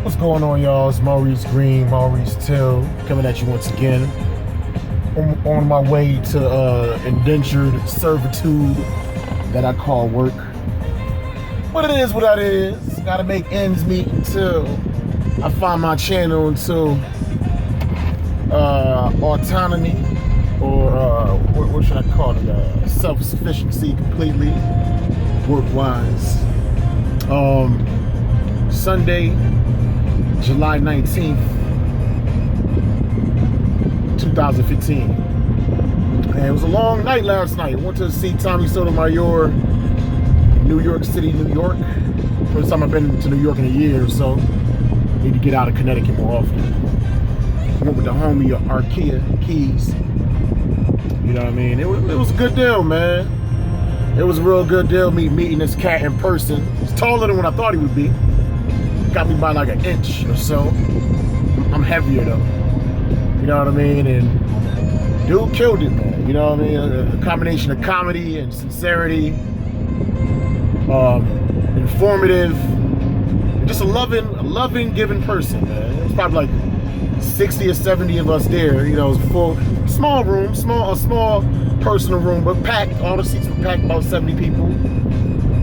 What's going on, y'all? It's Maurice Green, Maurice Till, coming at you once again. On my way to indentured servitude that I call work. But it is what it is. Gotta make ends meet until I find my channel, until autonomy, or what should I call it? Self-sufficiency completely, work-wise. Sunday, July 19th, 2015. And it was a long night last night. I went to see Tommy Sotomayor in New York City, New York. First time I've been to New York in a year, so need to get out of Connecticut more often. I went with the homie Arkea Keys. You know what I mean? It was a good deal, man. It was a real good deal meeting this cat in person. He's taller than what I thought he would be. Got me by like an inch or so. I'm heavier though. You know what I mean? And dude killed it, man. You know what I mean? A combination of comedy and sincerity, informative, and just a loving, giving person, man. It was probably like 60 or 70 of us there. You know, it was a full, small room, a small personal room, but packed. All the seats were packed, about 70 people.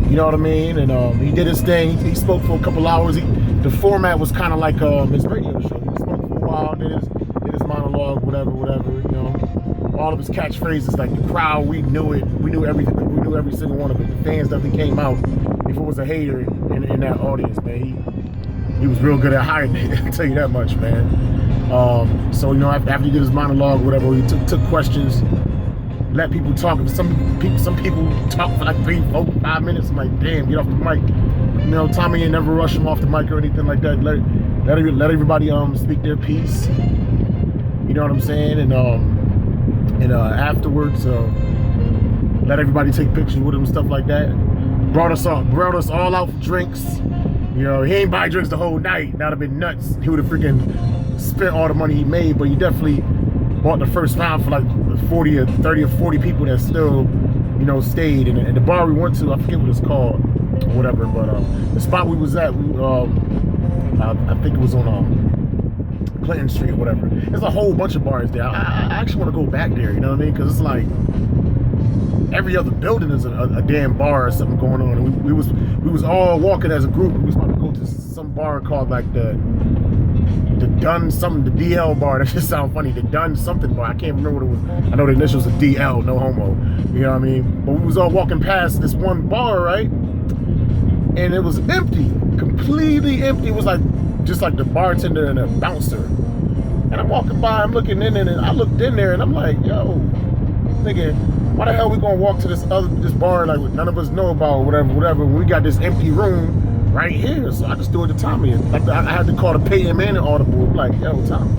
You know what I mean? And he did his thing. He spoke for a couple hours. The format was kind of like his radio show. He spoke for a while, did his monologue, whatever. You know, all of his catchphrases, like the crowd, we knew it. We knew everything. We knew every single one of it. The fans definitely came out. If it was a hater in that audience, man, he was real good at hiding it. I'll tell you that much, man. So you know, after he did his monologue, whatever, he took questions. Let people talk. Some people talk for like 3, 4, 5 minutes. I'm like, damn, get off the mic. You know, Tommy ain't never rush him off the mic or anything like that. Let everybody speak their piece. You know what I'm saying? And afterwards, let everybody take pictures with him and stuff like that. Brought us all out for drinks. You know, he ain't buy drinks the whole night. That'd have been nuts. He would have freaking spent all the money he made, but he definitely bought the first round for like 40 or 30 or 40 people that still, you know, stayed. And the bar we went to, I forget what it's called or whatever, but the spot we was at, I think it was on Clinton Street or whatever. There's a whole bunch of bars there. I actually want to go back there, you know what I mean? Because it's like every other building is a damn bar or something going on. And we was all walking as a group. We was about to go to some bar called like the Dun something, the DL bar. That just sounds funny. The Dun something bar. I can't remember what it was. I know the initials are DL, no homo. You know what I mean? But we was all walking past this one bar, right? And it was empty, completely empty. It was like just like the bartender and a bouncer. And I'm walking by, I'm looking in, and I looked in there, and I'm like, yo, nigga, why the hell we gonna walk to this bar like none of us know about or whatever? We got this empty room right here. So I just threw it to Tommy. Like I had to call the pay man and audible. I'm like, yo, Tommy,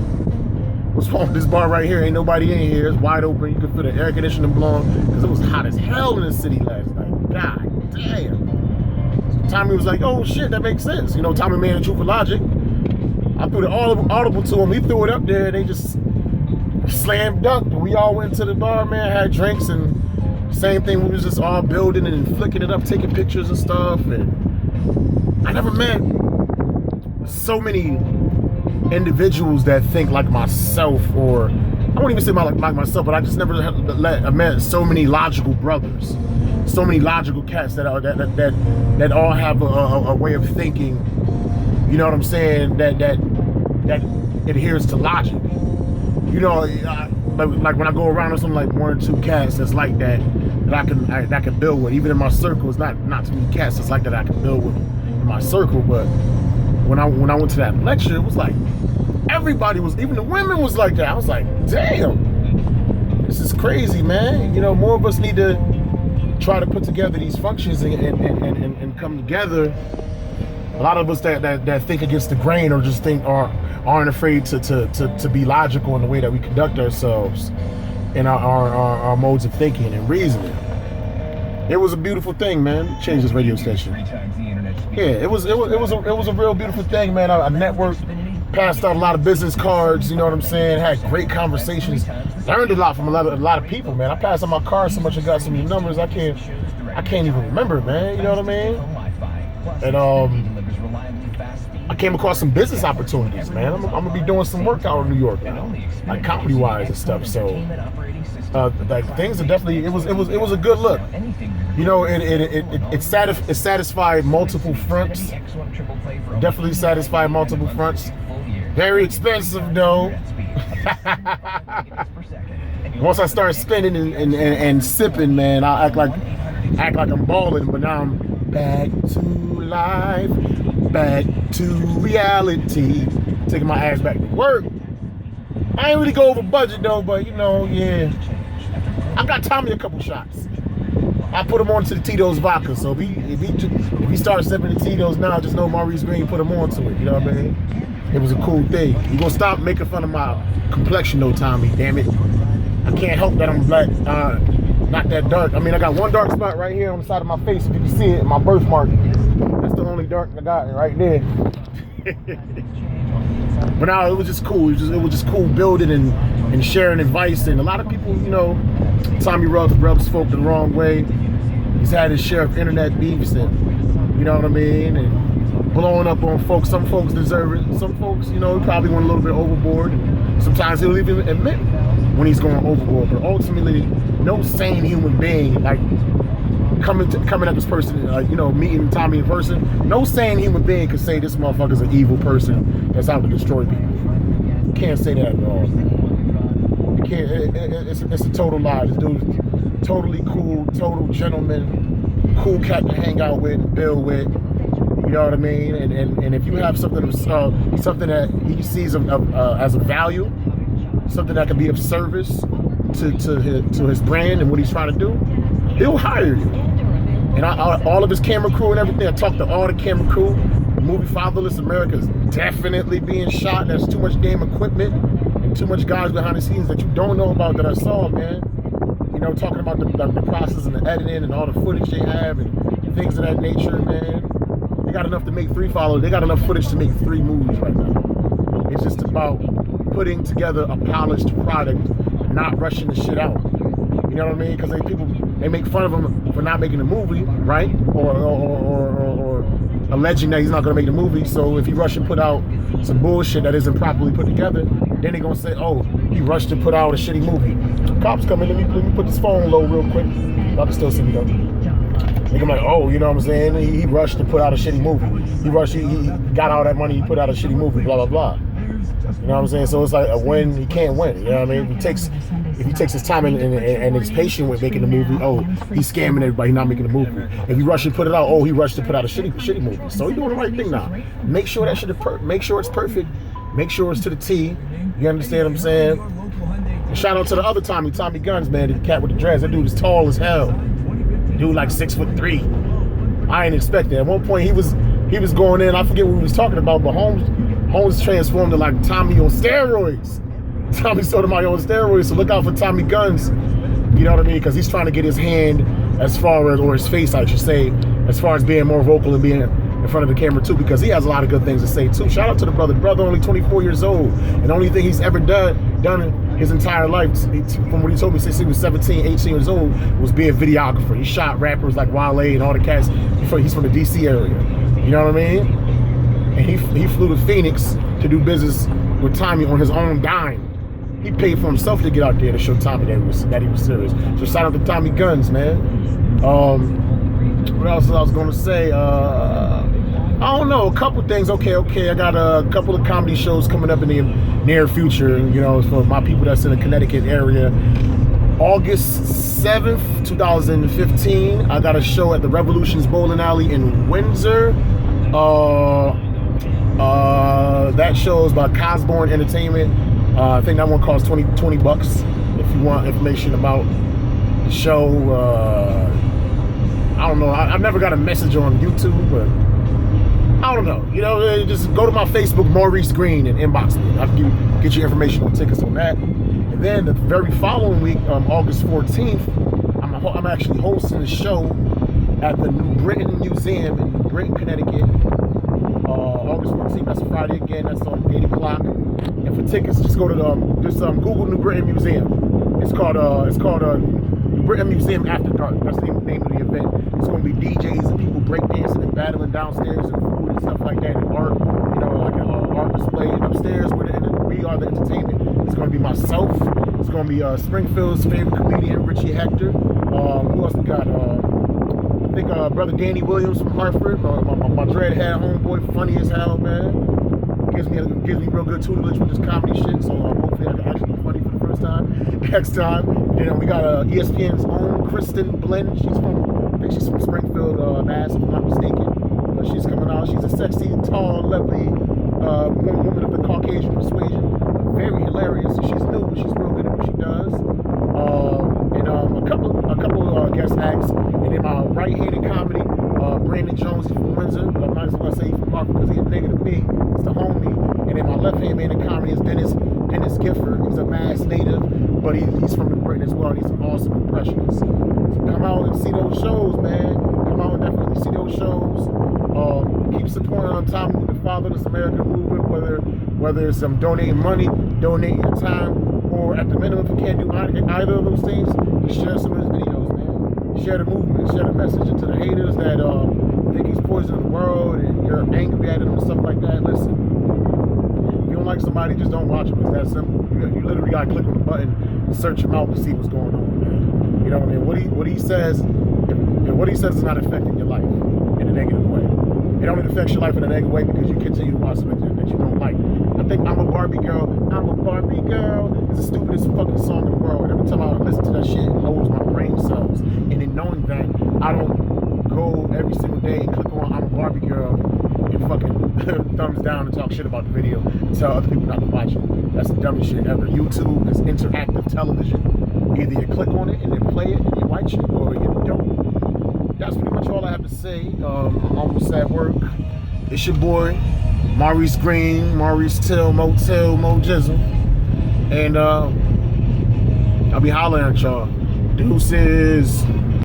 what's wrong with this bar right here? Ain't nobody in here. It's wide open. You can feel the air conditioning blowing because it was hot as hell in the city last night. God damn. So Tommy was like, oh shit, that makes sense. You know, Tommy man and Truth for Logic. I threw the audible to him. He threw it up there, and they just slam dunked. And we all went to the bar, man, had drinks, and same thing. We was just all building and flicking it up, taking pictures and stuff. And I never met so many individuals that think like myself, or I won't even say like myself, but I just never met so many logical brothers, so many logical cats that all have a way of thinking. You know what I'm saying? That adheres to logic. You know, like when I go around with some like 1 or 2 cats that's like that I can build with. Even in my circle, it's not too many cats that's like that I can build with in my circle. But when I went to that lecture, it was like everybody was, even the women was like that. I was like, damn, this is crazy, man. You know, more of us need to try to put together these functions and come together. A lot of us that think against the grain or just aren't afraid to be logical in the way that we conduct ourselves in our modes of thinking and reasoning. It was a beautiful thing, man. Change this radio station. Yeah, it was a real beautiful thing, man. I networked, passed out a lot of business cards. You know what I'm saying? Had great conversations. Learned a lot from a lot of people, man. I passed out my card so much I got so many numbers I can't even remember, man. You know what I mean? And I came across some business opportunities, man. I'm gonna be doing some work out in New York now, like comedy wise and stuff. So like things are definitely, it was a good look. You know, it satisfied multiple fronts. Definitely satisfied multiple fronts. Very expensive though. Once I start spending and sipping, man, I act like I'm balling, but now I'm back to life, back to reality, taking my ass back to work. I ain't really go over budget though, but you know, yeah, I got Tommy a couple shots. I put him on to the Tito's vodka, so if he starts sipping the Tito's now, just know Maurice Green put him on to it. You know what I mean? It was a cool thing. You gonna stop making fun of my complexion though, Tommy? Damn it! I can't help that I'm black. Not that dark. I mean, I got one dark spot right here on the side of my face. If you can see it, my birthmark. That's the only dark I got right there. But now it was just cool. It was just cool building and sharing advice. And a lot of people, you know, Tommy rubs folk the wrong way. He's had his share of internet beefs, and you know what I mean, and blowing up on folks. Some folks deserve it. Some folks, you know, probably went a little bit overboard. And sometimes he'll even admit when he's going overboard. But ultimately, no sane human being, like coming at this person, you know, meeting Tommy in person, no sane human being could say this motherfucker's an evil person that's out to destroy people. You can't say that at all. You can't. It's a total lie. This dude's totally cool, total gentleman, cool cat to hang out with and build with. You know what I mean? And if you have something that he sees as a value, something that can be of service to his brand and what he's trying to do, he'll hire you. And all of his camera crew and everything, I talked to all the camera crew. The movie Fatherless America is definitely being shot. There's too much damn equipment and too much guys behind the scenes that you don't know about that I saw, man. You know, talking about the process and the editing and all the footage they have and things of that nature, man. They got enough to make 3 followers. They got enough footage to make 3 movies right now. It's just about putting together a polished product, not rushing the shit out. You know what I mean? Because they make fun of him for not making a movie, right? Or alleging that he's not going to make the movie. So if he rushed and put out some bullshit that isn't properly put together, then they're going to say, oh, he rushed to put out a shitty movie. Cops come in, let me put this phone low real quick. Y'all can still see me though. Nigga like, oh, you know what I'm saying? He rushed to put out a shitty movie. He got all that money, he put out a shitty movie, blah, blah, blah. You know what I'm saying? So it's like a win, he can't win. You know what I mean? If he takes his time and is patient with making the movie, oh, he's scamming everybody, not making the movie. If he rushed to put it out, oh, he rushed to put out a shitty movie. So he's doing the right thing now. Make sure that shit is make sure it's perfect. Make sure it's to the T. You understand what I'm saying? And shout out to the other Tommy Guns, man, the cat with the dreads. That dude is tall as hell. Dude like 6'3". I ain't expect that. At one point he was going in, I forget what we was talking about, but Holmes transformed to like Tommy on steroids. Tommy Sotomayor on steroids, so look out for Tommy Guns. You know what I mean? Because he's trying to get his hand as far as, or his face, I should say, as far as being more vocal and being in front of the camera too, because he has a lot of good things to say too. Shout out to the brother. The brother only 24 years old, and the only thing he's ever done his entire life, from what he told me since he was 17, 18 years old, was being a videographer. He shot rappers like Wale and all the cats. He's from the DC area. You know what I mean? And he flew to Phoenix to do business with Tommy on his own dime. He paid for himself to get out there to show Tommy that he was serious. So shout out to Tommy Guns, man. What else I was gonna say? I don't know, a couple things. Okay. I got a couple of comedy shows coming up in the near future, you know, for my people that's in the Connecticut area. August 7th, 2015, I got a show at the Revolutions Bowling Alley in Windsor. That show is by Cosborn Entertainment. I think that one costs $20 bucks if you want information about the show. I don't know. I've never got a message on YouTube, but I don't know. You know, just go to my Facebook, Maurice Green, and inbox me. I can get you information on tickets on that. And then the very following week, August 14th, I'm actually hosting a show at the New Britain Museum in New Britain, Connecticut. August 14th, that's a Friday again. That's on 8 o'clock. And for tickets, just go to Google New Britain Museum. It's called New Britain Museum After Dark. That's the name of the event. It's going to be DJs and people breakdancing and battling downstairs and food and stuff like that and art. You know, gonna be Springfield's favorite comedian, Richie Hector. Who else we got? I think brother Danny Williams from Hartford. My dreadhead homeboy, funny as hell, man. Gives me real good tutelage with this comedy shit. So hopefully I can actually be funny for the first time next time. And then we got ESPN's own Kristen Blinn. I think she's from Springfield, Mass, if I'm not mistaken. But she's coming out. She's a sexy, tall, lovely woman of the Caucasian persuasion. Very hilarious. She's new, but she's real good at what she does. And a couple guest acts. And then my right-handed comedy, Brandon Jones, he's from Windsor, but I'm not just gonna say he's from Hartford because he's a nigga to me. It's the homie. And then my left-handed comedy is Dennis Gifford. He's a Mass native, but he's from Britain as well. He's an awesome impressionist. So come out and see those shows, man. Come out and definitely see those shows. Keep supporting on time with the Fatherless America movement, whether it's donating money, donating your time, or at the minimum, if you can't do either of those things, share some of his videos, man. Share the movement, share the message. And to the haters that think he's poisoning the world and you're angry at him and stuff like that, listen. If you don't like somebody, just don't watch him. It's that simple. You literally gotta click on the button and search him out to see what's going on, man. You know what I mean? What he says, if what he says is not affecting your life in a negative way. It only affects your life in a negative way because you continue to watch something that you don't like. I think I'm a Barbie Girl is the stupidest fucking song in the world. And every time I listen to that shit, it lowers my brain cells. And in knowing that, I don't go every single day and click on I'm a Barbie Girl and fucking thumbs down and talk shit about the video and tell other people not to watch it. That's the dumbest shit ever. YouTube is interactive television. Either you click on it and then play it and you watch it, or you don't. That's pretty much all I have to say. I'm almost at work. It's your boy, Maurice Green, Maurice Till, Motel, Mo Jizzle. And I'll be hollering at y'all. Deuces.